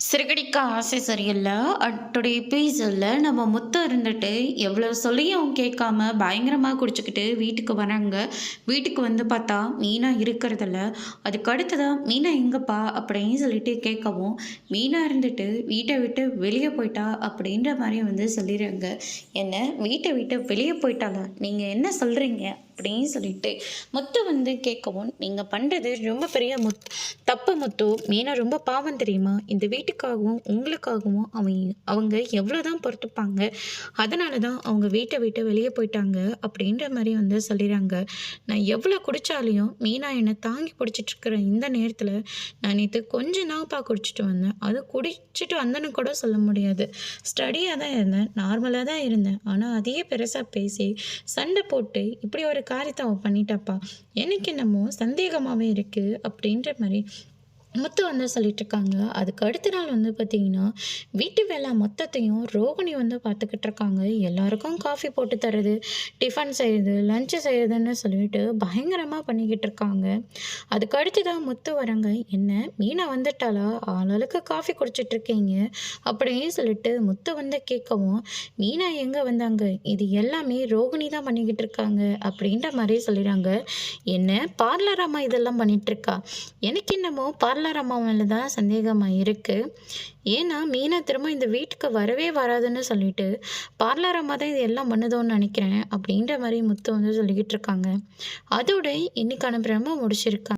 சிறுகடிக்க ஆசை சரியில்ல. டுடே எபிசோட்ல நம்ம முத்து இருந்துட்டு எவ்வளோ சொல்லியும் கேட்காம பயங்கரமா குடிச்சுக்கிட்டு வீட்டுக்கு வராங்க. வீட்டுக்கு வந்து பார்த்தா மீனா இருக்கிறதில்ல. அதுக்கு அடுத்ததா மீனா எங்கப்பா அப்படின்னு சொல்லிட்டு கேட்கவும், மீனா இருந்துட்டு வீட்டை விட்டு வெளியே போயிட்டா அப்படின்ற மாதிரி வந்து சொல்லிடுறாங்க. என்ன வீட்டை விட்டு வெளியே போயிட்டாங்க? நீங்கள் என்ன சொல்கிறீங்க? அப்படின்னு சொல்லிட்டு முத்து வந்து கேட்கவும், நீங்கள் பண்ணுறது ரொம்ப பெரிய தப்பு முத்து. மீனா ரொம்ப பாவம் தெரியுமா? இந்த வீட்டுக்காகவும் உங்களுக்காகவும் அவங்க எவ்வளோதான் பொறுத்துப்பாங்க. அதனால தான் அவங்க வீட்டை விட்டு வெளியே போயிட்டாங்க அப்படின்ற மாதிரி வந்து சொல்லிடுறாங்க. நான் எவ்வளோ குடித்தாலையும் மீனா என்னை தாங்கி பிடிச்சிட்டு இருக்கிற இந்த நேரத்தில் நான் நேற்று கொஞ்சம் நாப்பா குடிச்சிட்டு வந்தேன். அது குடிச்சிட்டு வந்தேன்னு கூட சொல்ல முடியாது. ஸ்டடியாக தான் இருந்தேன், நார்மலாக தான் இருந்தேன். ஆனால் அதையே பெருசாக பேசி சண்டை போட்டு இப்படி ஒரு காரியத்தை அவன் பண்ணிட்டாப்பா. எனக்கு என்னமோ சந்தேகமாகவே இருக்குது அப்படின்ற மாதிரி முத்து வந்து சொல்லிட்டு இருக்காங்க. அதுக்கு அடுத்த நாள் வந்து பார்த்தீங்கன்னா, வீட்டு வேலை மொத்தத்தையும் ரோகிணி வந்து பார்த்துக்கிட்டு இருக்காங்க. எல்லாருக்கும் காஃபி போட்டு தர்றது, டிஃபன் செய்கிறது, லஞ்சு செய்கிறதுன்னு சொல்லிட்டு பயங்கரமாக பண்ணிக்கிட்டு இருக்காங்க. அதுக்கு அடுத்து தான் முத்து வராங்க. என்ன மீனா வந்துட்டாளா? ஆளாளுக்கு காஃபி குடிச்சிட்டு இருக்கீங்க அப்படின்னு சொல்லிட்டு முத்து வந்து கேட்கவும், மீனா எங்கே வந்தாங்க? இது எல்லாமே ரோகிணி தான் பண்ணிக்கிட்டு இருக்காங்க அப்படின்ற மாதிரி சொல்லிடுறாங்க. என்ன பார்லர் அம்மா இதெல்லாம் பண்ணிட்டு இருக்கா? எனக்கு என்னமோ பார்லர் அம்மா மேலே தான் சந்தேகமாக இருக்குது. ஏன்னா மீனா திரும்ப இந்த வீட்டுக்கு வரவே வராதுன்னு சொல்லிட்டு பார்லர் அம்மா தான் இது எல்லாம் பண்ணுதோன்னு நினைக்கிறேன் அப்படின்ற மாதிரி முத்து வந்து சொல்லிக்கிட்டு இருக்காங்க. அதோட இன்னைக்கான பிரம்ம முடிச்சிருக்காங்க.